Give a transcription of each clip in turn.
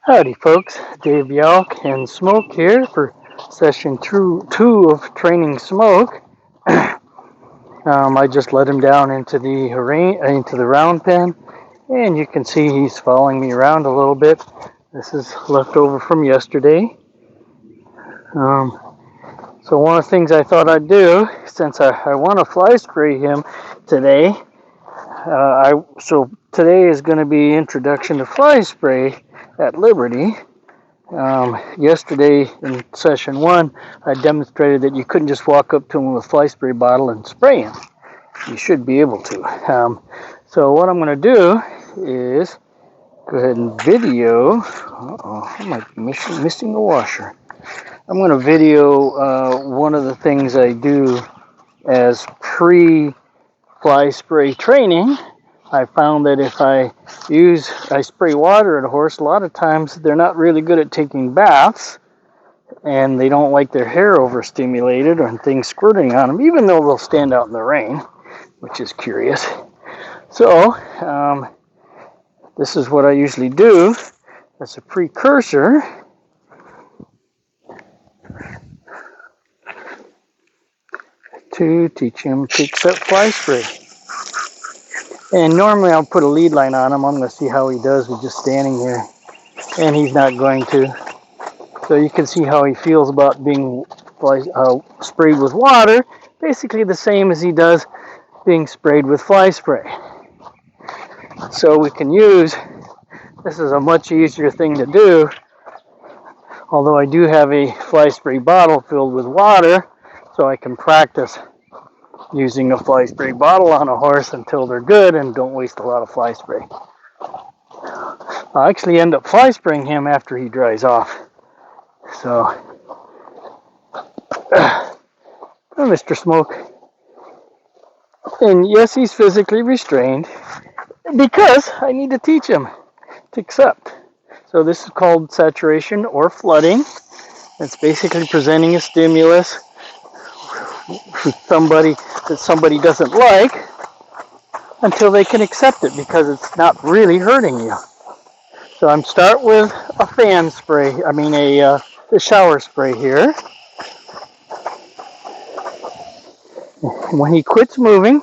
Howdy folks, Dave Yelk and Smoke here for session two of training Smoke. I just let him down into the round pen, and you can see he's following me around a little bit. This is left over from yesterday. So one of the things I thought I'd do, since I want to fly spray him today, so today is going to be introduction to fly spray at Liberty. Yesterday in session one, I demonstrated that you couldn't just walk up to him with a fly spray bottle and spray him. You should be able to. So what I'm going to do is go ahead and video. I might be missing a washer. I'm going to video one of the things I do as pre-fly spray training. I found that if I spray water at a horse, a lot of times they're not really good at taking baths, and they don't like their hair overstimulated or things squirting on them, even though they'll stand out in the rain, which is curious. So, this is what I usually do as a precursor. To teach him to accept fly spray. And normally I'll put a lead line on him. I'm going to see how he does with just standing here. And he's not going to. So you can see how he feels about being sprayed with water. Basically the same as he does being sprayed with fly spray. So we can use, this is a much easier thing to do. Although I do have a fly spray bottle filled with water, so I can practice using a fly spray bottle on a horse until they're good and don't waste a lot of fly spray. I'll actually end up fly spraying him after he dries off. So, Mr. Smoke. And yes, he's physically restrained because I need to teach him to accept. So this is called saturation or flooding. It's basically presenting a stimulus somebody that somebody doesn't like until they can accept it because it's not really hurting you. So I'm start with a fan spray. The shower spray here. When he quits moving,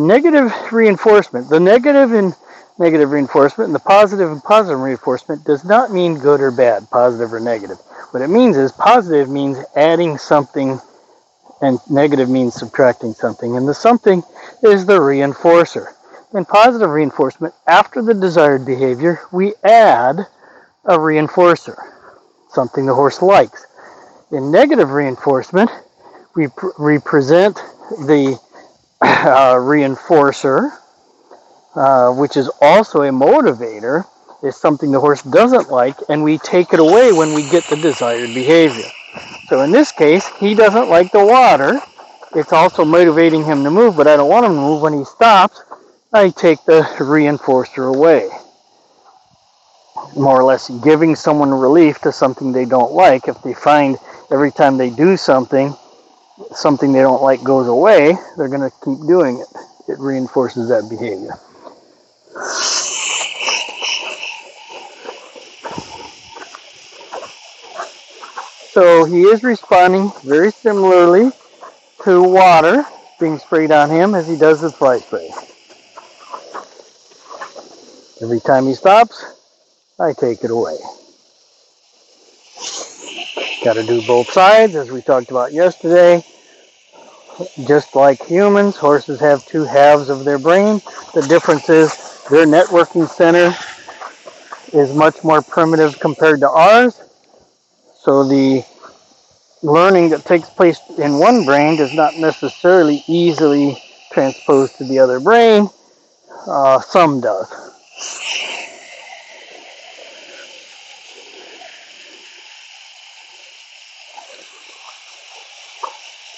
negative reinforcement. The negative and negative reinforcement and the positive and positive reinforcement does not mean good or bad, positive or negative. What it means is positive means adding something and negative means subtracting something. And the something is the reinforcer. In positive reinforcement, after the desired behavior, we add a reinforcer, something the horse likes. In negative reinforcement, we present the reinforcer, which is also a motivator, is something the horse doesn't like, and we take it away when we get the desired behavior. So in this case, he doesn't like the water. It's also motivating him to move, but I don't want him to move. When he stops, I take the reinforcer away. More or less giving someone relief to something they don't like. If they find every time they do something they don't like goes away, they're going to keep doing it. It reinforces that behavior. So he is responding very similarly to water being sprayed on him as he does with fly spray. Every time he stops, I take it away. Got to do both sides, as we talked about yesterday. Just like humans, horses have two halves of their brain. The difference is their networking center is much more primitive compared to ours. So the learning that takes place in one brain does not necessarily easily transpose to the other brain. Some does.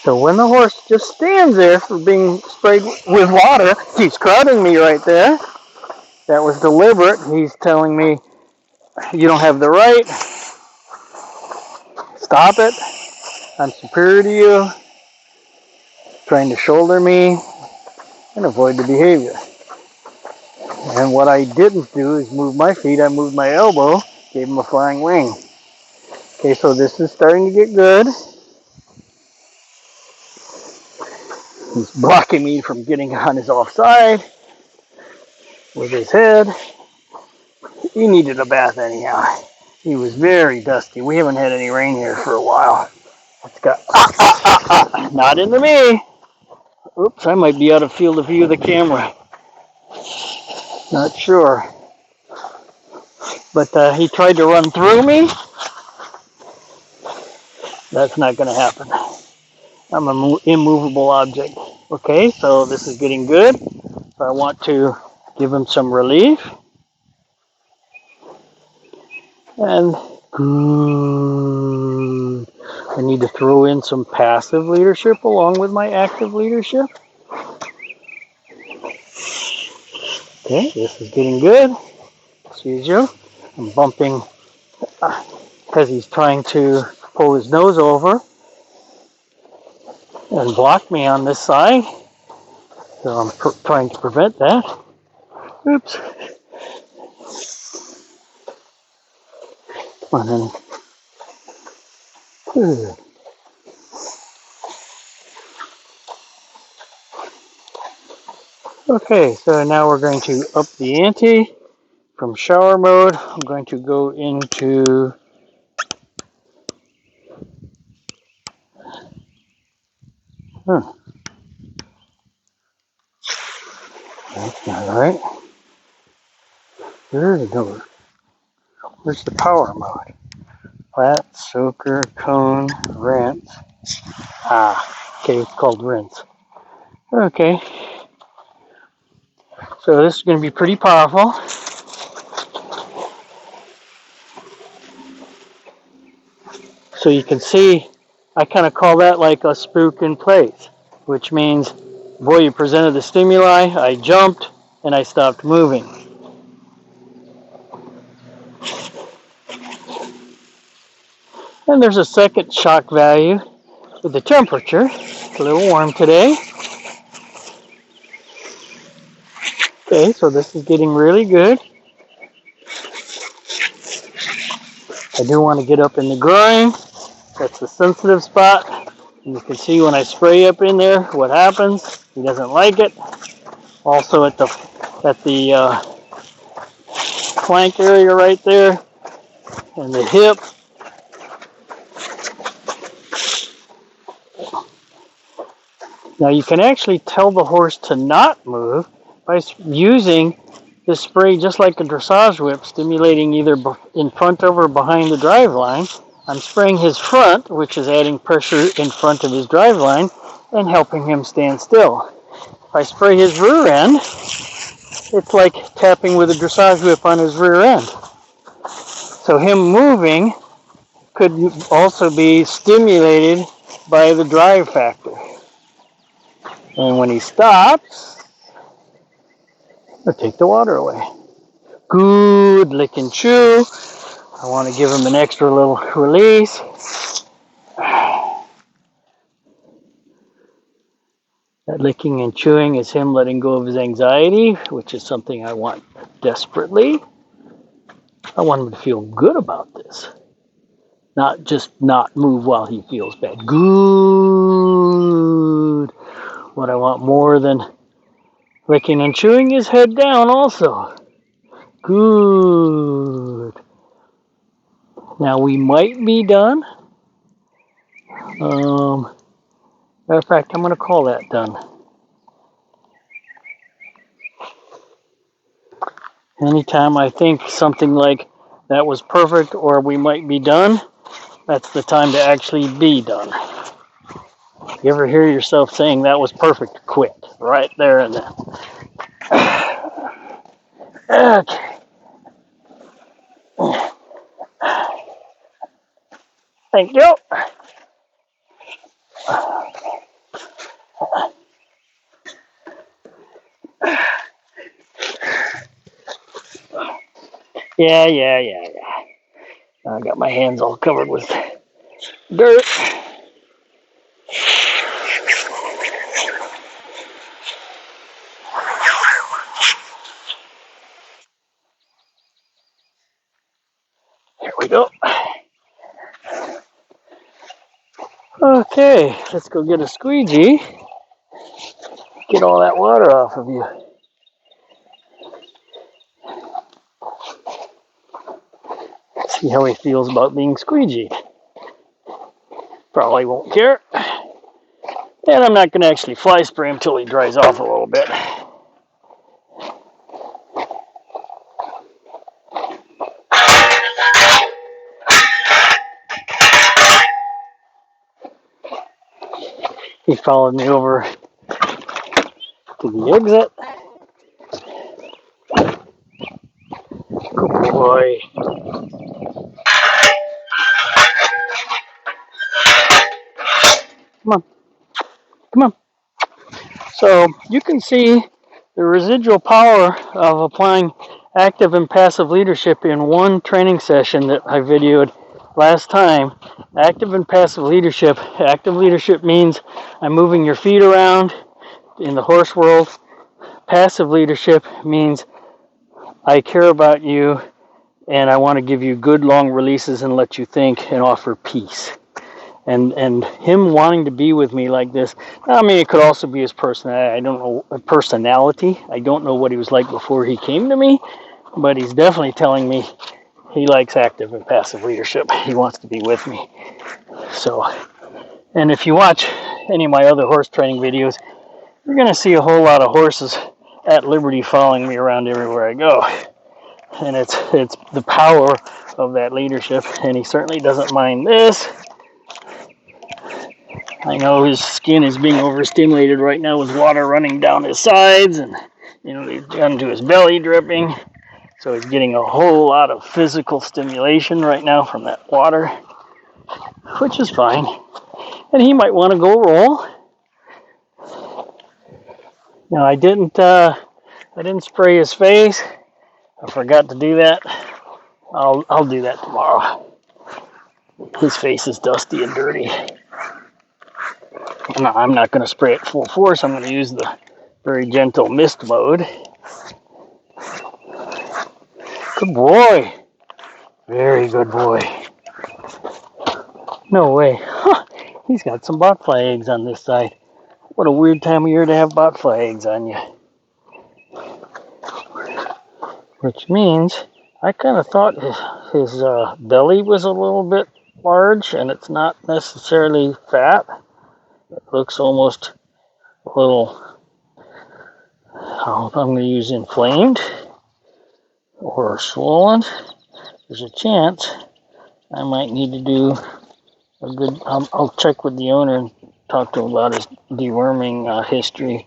So when the horse just stands there for being sprayed with water, he's crowding me right there. That was deliberate. He's telling me, you don't have the right. Stop it. I'm superior to you. Trying to shoulder me and avoid the behavior. And what I didn't do is move my feet. I moved my elbow Gave him a flying wing. Okay, so this is starting to get good. He's blocking me from getting on his offside with his head. He needed a bath anyhow. He was very dusty. We haven't had any rain here for a while. It's got not into me. Oops, I might be out of field of view of the camera. Not sure. But he tried to run through me. That's not going to happen. I'm an immovable object. Okay, so this is getting good. So I want to give him some relief. And good. I need to throw in some passive leadership along with my active leadership. Okay, this is getting good. As usual, I'm bumping because he's trying to pull his nose over and block me on this side. So I'm trying to prevent that. Oops. Come on, honey. Good. Okay, so now we're going to up the ante from shower mode. I'm going to go into that's not right. There it goes. Where's the power mode? Flat, soaker, cone, rinse. Okay, it's called rinse. Okay, so this is going to be pretty powerful. So you can see, I kind of call that like a spook in place, which means, boy, you presented the stimuli, I jumped, and I stopped moving. And there's a second shock value with the temperature. It's a little warm today. Okay, so this is getting really good. I do want to get up in the groin. That's the sensitive spot. And you can see when I spray up in there what happens. He doesn't like it. Also at the flank area right there and the hip. Now you can actually tell the horse to not move by using this spray just like a dressage whip, stimulating either in front of or behind the drive line. I'm spraying his front, which is adding pressure in front of his drive line and helping him stand still. If I spray his rear end, it's like tapping with a dressage whip on his rear end. So him moving could also be stimulated by the drive factor. And when he stops, I'll take the water away. Good lick and chew. I want to give him an extra little release. That licking and chewing is him letting go of his anxiety, which is something I want desperately. I want him to feel good about this. Not just not move while he feels bad. Good. What I want more than licking and chewing is head down also. Good. Now we might be done. Matter of fact, I'm going to call that done. Anytime I think something like that was perfect or we might be done, that's the time to actually be done. You ever hear yourself saying that was perfect? Quit right there and then. Okay. Thank you. Yeah. I got my hands all covered with dirt. we go. Okay, let's go get a squeegee. Get all that water off of you. See how he feels about being squeegeed. Probably won't care. And I'm not going to actually fly spray him until he dries off a little bit. He followed me over to the exit. Good boy. Come on. Come on. So you can see the residual power of applying active and passive leadership in one training session that I videoed last time. Active and passive leadership. Active leadership means I'm moving your feet around in the horse world. Passive leadership means I care about you and I want to give you good long releases and let you think and offer peace. And him wanting to be with me like this, I mean, it could also be his personality. I don't know, personality. I don't know what he was like before he came to me, but he's definitely telling me he likes active and passive leadership. He wants to be with me. So, and if you watch any of my other horse training videos, you're going to see a whole lot of horses at liberty following me around everywhere I go. And it's the power of that leadership, and he certainly doesn't mind this. I know his skin is being overstimulated right now with water running down his sides, and he's down to his belly dripping. So he's getting a whole lot of physical stimulation right now from that water, which is fine. And he might want to go roll. Now I didn't spray his face. I forgot to do that. I'll do that tomorrow. His face is dusty and dirty. No, I'm not going to spray it full force. I'm going to use the very gentle mist mode. Good boy. Very good boy. No way. Huh. He's got some botfly eggs on this side. What a weird time of year to have botfly eggs on you. Which means I kind of thought his belly was a little bit large, and it's not necessarily fat. It looks almost a little, I'm going to use inflamed or swollen. There's a chance I might need to do a good, I'll check with the owner and talk to him about his deworming history.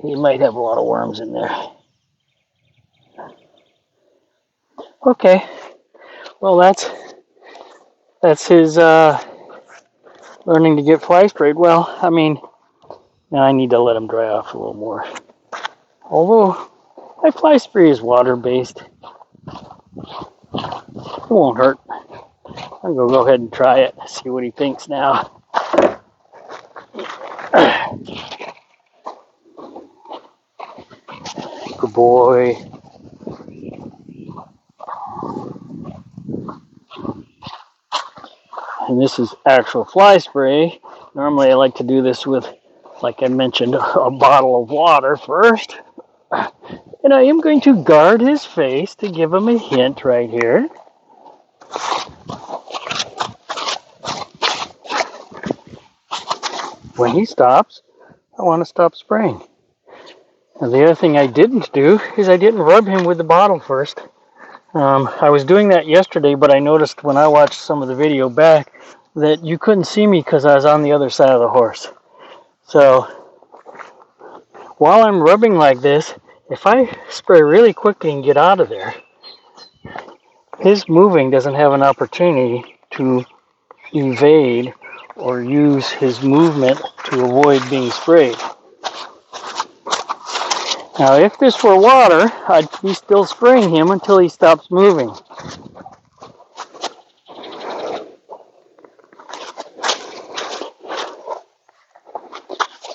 He might have a lot of worms in there. Okay, well that's his learning to get fly sprayed. Well, I mean, now I need to let him dry off a little more. Although my fly spray is water-based, it won't hurt. I'm gonna go ahead and try it, see what he thinks now. Good boy. And this is actual fly spray. Normally I like to do this with, like I mentioned, a bottle of water first. And I am going to guard his face to give him a hint right here. When he stops, I want to stop spraying. And the other thing I didn't do is I didn't rub him with the bottle first. I was doing that yesterday, but I noticed when I watched some of the video back that you couldn't see me because I was on the other side of the horse. So while I'm rubbing like this, if I spray really quickly and get out of there, his moving doesn't have an opportunity to evade or use his movement to avoid being sprayed. Now, if this were water, I'd be still spraying him until he stops moving.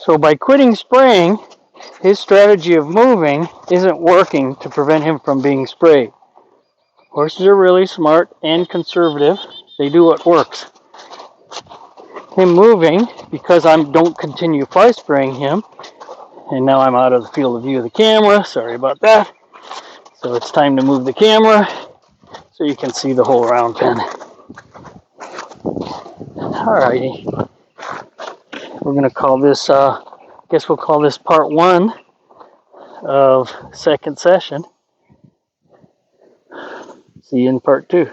So by quitting spraying, his strategy of moving isn't working to prevent him from being sprayed. Horses are really smart and conservative. They do what works. Him moving, because I don't continue fly spraying him, and now I'm out of the field of view of the camera. Sorry about that. So it's time to move the camera so you can see the whole round pen. Alrighty. We're going to call this, guess we'll call this part 1 of second session. See you in part 2.